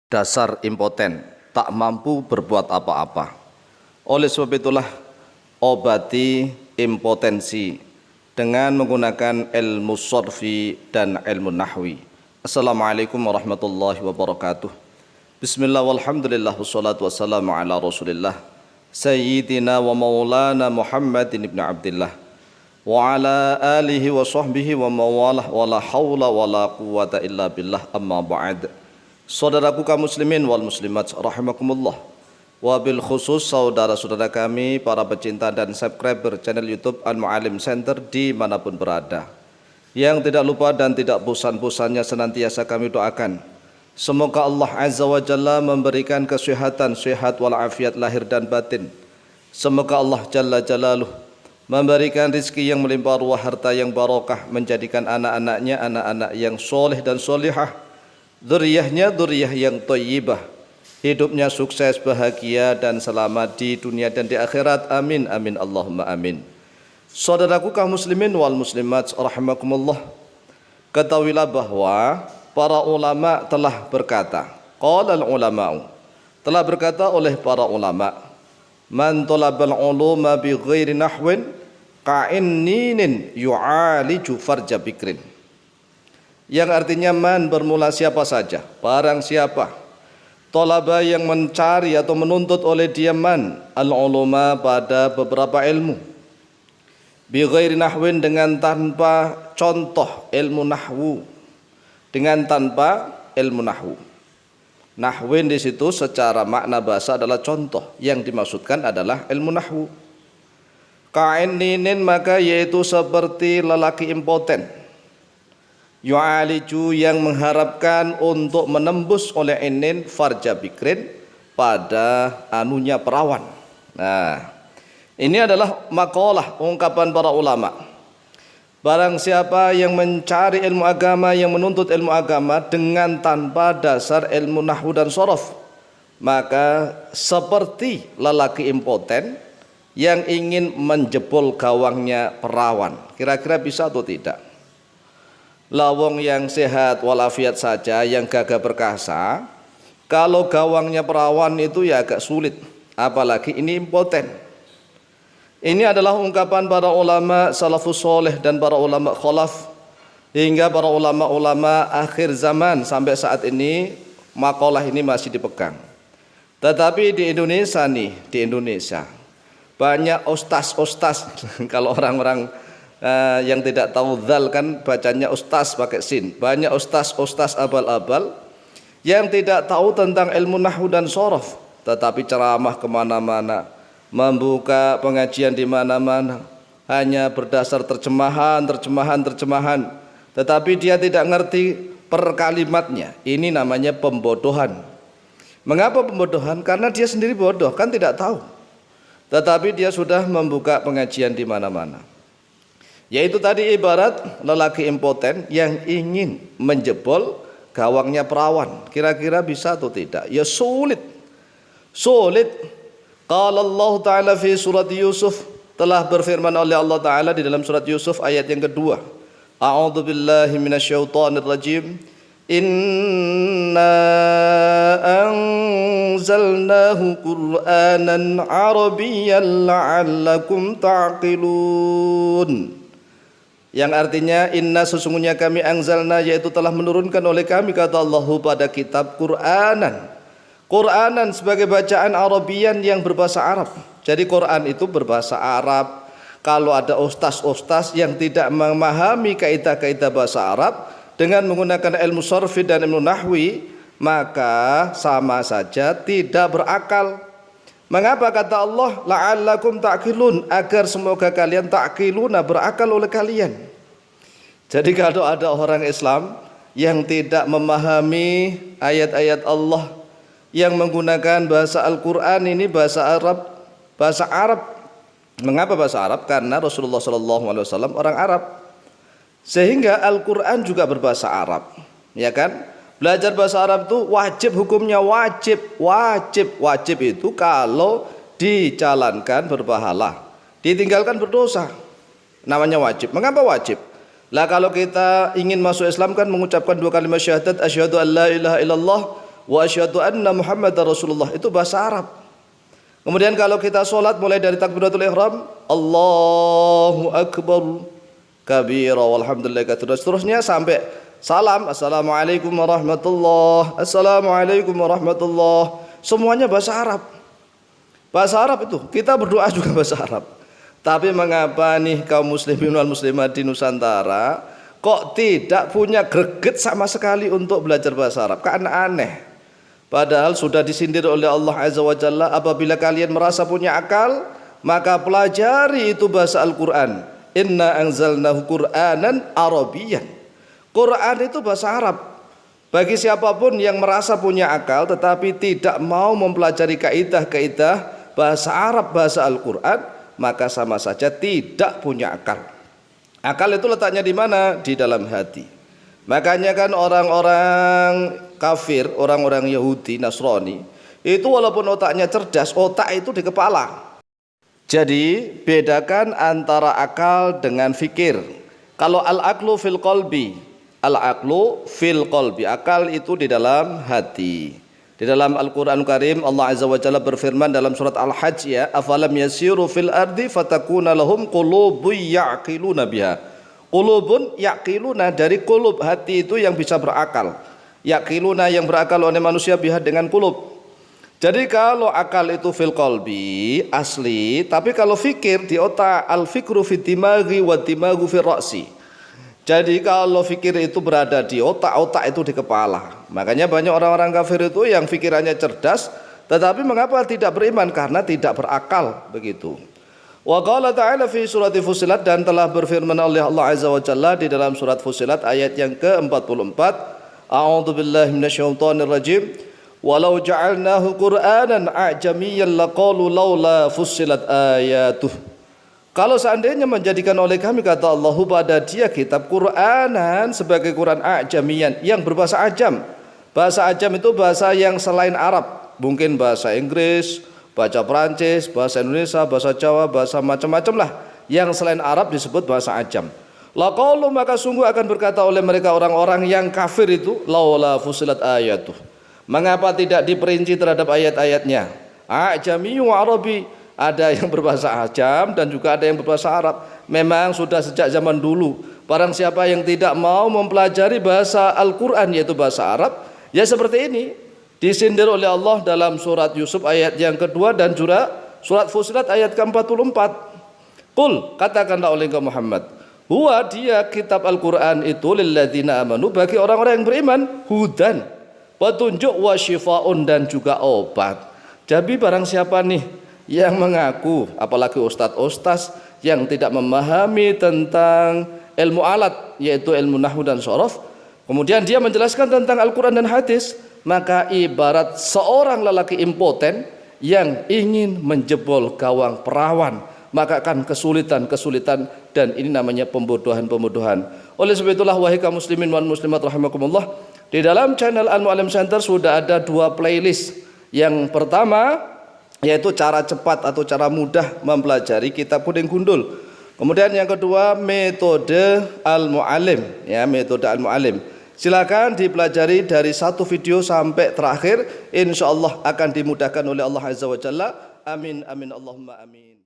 dasar impoten, tak mampu berbuat apa-apa. Oleh sebab itulah obati impotensi dengan menggunakan ilmu sorfi dan ilmu nahwi. Assalamualaikum warahmatullahi wabarakatuh. Bismillah walhamdulillah wassalatu wassalamu ala rasulillah Sayyidina wa maulana Muhammadin ibn Abdillah wa ala alihi wa sahbihi wa mawalah wa la hawla wa la quwata illa billah, amma ba'd. Saudaraku kaum muslimin wal muslimat rahimakumullah, wabil khusus saudara-saudara kami para pecinta dan subscriber channel YouTube Al-Mu'allim Center dimanapun berada, yang tidak lupa dan tidak bosan-bosannya senantiasa kami doakan semoga Allah Azza wa Jalla memberikan kesehatan, sehat walafiat lahir dan batin. Semoga Allah Jalla Jalaluh memberikan rezeki yang melimpah ruah, harta yang barokah, menjadikan anak-anaknya anak-anak yang soleh dan solihah, dzurriyyahnya dzurriyyah yang thayyibah, hidupnya sukses, bahagia dan selamat di dunia dan di akhirat. Amin amin Allahumma amin. Saudaraku kaum muslimin wal muslimat rahimakumullah, ketahuilah bahwa para ulama telah berkata, qala al ulama'u, telah berkata oleh para ulama, man talabal uluma bi ghairi nahwin ka'inninin yu'aliju farja bikrin. Yang artinya man bermula siapa saja, barang siapa talaba yang mencari atau menuntut oleh dia man al-uluma pada beberapa ilmu, bi ghairi nahwin dengan tanpa contoh ilmu nahwu, dengan tanpa ilmu nahwu. Nahwin di situ secara makna bahasa adalah contoh, yang dimaksudkan adalah ilmu nahwu. Ka'ininin maka yaitu seperti lelaki impoten, yu'aliju yang mengharapkan untuk menembus oleh inin farja bikrin pada anunya perawan. Nah, ini adalah maqalah, ungkapan para ulama. Barang siapa yang mencari ilmu agama, yang menuntut ilmu agama dengan tanpa dasar ilmu nahwu dan sorof, maka seperti lelaki impoten yang ingin menjebol gawangnya perawan. Kira-kira bisa atau tidak? Lawong yang sehat walafiat saja, yang gagah perkasa, kalau gawangnya perawan itu ya agak sulit, apalagi ini impoten. Ini adalah ungkapan para ulama salafus soleh dan para ulama khalaf, hingga para ulama-ulama akhir zaman sampai saat ini makalah ini masih dipegang. Tetapi di Indonesia nih, di Indonesia banyak ustaz-ustaz kalau orang-orang yang tidak tahu dzal kan bacanya ustaz pakai sin. Banyak ustaz-ustaz abal-abal yang tidak tahu tentang ilmu nahwu dan sorof, tetapi ceramah kemana-mana, membuka pengajian di mana-mana, hanya berdasar terjemahan, tetapi dia tidak ngerti per kalimatnya. Ini namanya pembodohan. Mengapa pembodohan? Karena dia sendiri bodoh, kan tidak tahu, tetapi dia sudah membuka pengajian di mana-mana. Yaitu tadi ibarat lelaki impoten yang ingin menjebol gawangnya perawan. Kira-kira bisa atau tidak? Ya sulit. Qala Allah Ta'ala fi surat Yusuf, telah berfirman oleh Allah Ta'ala di dalam surat Yusuf ayat yang kedua, a'udzu billahi minasyaitonir rajim, inna anzalnahu qur'anan arabiyyan la'allakum ta'qilun. Yang artinya inna sesungguhnya kami anzalna, yaitu telah menurunkan oleh kami, kata Allah, pada kitab Qur'anan sebagai bacaan Arabian yang berbahasa Arab. Jadi Quran itu berbahasa Arab. Kalau ada ustaz-ustaz yang tidak memahami kaidah-kaidah bahasa Arab dengan menggunakan ilmu sorfi dan ilmu nahwi, maka sama saja tidak berakal. Mengapa kata Allah la'allakum ta'qilun? Agar semoga kalian ta'qiluna, berakal oleh kalian. Jadi kalau ada orang Islam yang tidak memahami ayat-ayat Allah, yang menggunakan bahasa Al-Quran ini bahasa Arab. Mengapa bahasa Arab? Karena Rasulullah SAW orang Arab, sehingga Al-Quran juga berbahasa Arab, ya kan? Belajar bahasa Arab itu wajib, hukumnya wajib itu kalau dijalankan berpahala, ditinggalkan berdosa, namanya wajib. Mengapa wajib? Lah kalau kita ingin masuk Islam kan mengucapkan dua kalimat syahadat, asyhadu an la ilaha illallah wa asyhadu anna Muhammadar Rasulullah, itu bahasa Arab. Kemudian kalau kita sholat mulai dari takbiratul ihram, Allahu akbar kabira walhamdulillah katsira, seterusnya sampai salam, assalamualaikum warahmatullah, assalamualaikum warahmatullah, semuanya bahasa Arab. Bahasa Arab itu, kita berdoa juga bahasa Arab. Tapi mengapa nih kaum muslimin wal muslimat di Nusantara kok tidak punya greget sama sekali untuk belajar bahasa Arab? Kan aneh. Padahal sudah disindir oleh Allah Azza wa Jalla, apabila kalian merasa punya akal, maka pelajari itu bahasa Al-Quran. Inna anzalnahu Qur'anan Arabiyyan. Quran itu bahasa Arab. Bagi siapapun yang merasa punya akal tetapi tidak mau mempelajari kaidah-kaidah bahasa Arab, bahasa Al-Quran, maka sama saja tidak punya akal. Akal itu letaknya di mana? Di dalam hati. Makanya kan orang-orang kafir, orang-orang Yahudi, Nasrani, itu walaupun otaknya cerdas, otak itu di kepala. Jadi bedakan antara akal dengan fikir. Kalau al-aqlu fil qalbi, al-aqlu fil qalbi, akal itu di dalam hati. Di dalam Al-Quran Karim Allah Azza wa Jalla berfirman dalam surat Al-Hajj, ya, afalam yasiru fil ardi fatakuna lahum qulubun ya'qiluna biha. Qulubun yaqiluna, dari qulub, hati itu yang bisa berakal. Yaqiluna, yang berakal oleh manusia, biha, dengan qulub. Jadi kalau akal itu fil qalbi asli, tapi kalau fikir di otak, al fikru fit dimaghi wa dimagu fil ra'si. Jadi kalau fikir itu berada di otak, otak itu di kepala. Makanya banyak orang-orang kafir itu yang fikirannya cerdas, tetapi mengapa tidak beriman? Karena tidak berakal, begitu. Wa qala ta'ala fi surat Fussilat, dan telah berfirman oleh Allah Azza wa Jalla di dalam surat Fussilat ayat yang ke-44, a'udzu billahi minasyaitonir rajim, walau ja'alnahu qur'anan a'jamiyyan laqalu laula fussilat ayatuh. Kalau seandainya menjadikan oleh kami, kata Allah, pada dia kitab Qur'anan sebagai Quran a'jamiyyan, yang berbahasa ajam. Bahasa ajam itu bahasa yang selain Arab, mungkin bahasa Inggris, bahasa Perancis, bahasa Indonesia, bahasa Jawa, bahasa macam-macam lah. Yang selain Arab disebut bahasa ajam. Laqalu, maka sungguh akan berkata oleh mereka orang-orang yang kafir itu, laula fusilat ayatuh, mengapa tidak diperinci terhadap ayat-ayatnya? Ajami wa Arabi, ada yang berbahasa ajam dan juga ada yang berbahasa Arab. Memang sudah sejak zaman dulu, barang siapa yang tidak mau mempelajari bahasa Al-Quran, yaitu bahasa Arab, ya seperti ini. Disindir oleh Allah dalam surat Yusuf ayat yang kedua dan juga surat Fussilat ayat ke-44. Qul, katakanlah oleh engkau Muhammad, huwa, dia kitab Al-Quran itu, lilladzina amanu, bagi orang-orang yang beriman, hudan, petunjuk, wa syifaun, dan juga obat. Jadi barang siapa nih yang mengaku, apalagi ustadz-ustadz yang tidak memahami tentang ilmu alat, yaitu ilmu nahwu dan shorof, kemudian dia menjelaskan tentang Al-Quran dan hadis, maka ibarat seorang lelaki impoten yang ingin menjebol gawang perawan, maka akan kesulitan, dan ini namanya pembodohan. Oleh sebab itulah, wahai kaum muslimin wal muslimat rahimakumullah, di dalam channel Al-Mu'allim Center sudah ada 2 playlist. Yang pertama yaitu cara cepat atau cara mudah mempelajari kitab Kuning Gundul. Kemudian yang kedua, metode Al-Mu'allim, ya, metode Al-Mu'allim. Silakan dipelajari dari 1 video sampai terakhir, insya Allah akan dimudahkan oleh Allah Azza wa Jalla. Amin, amin, Allahumma amin.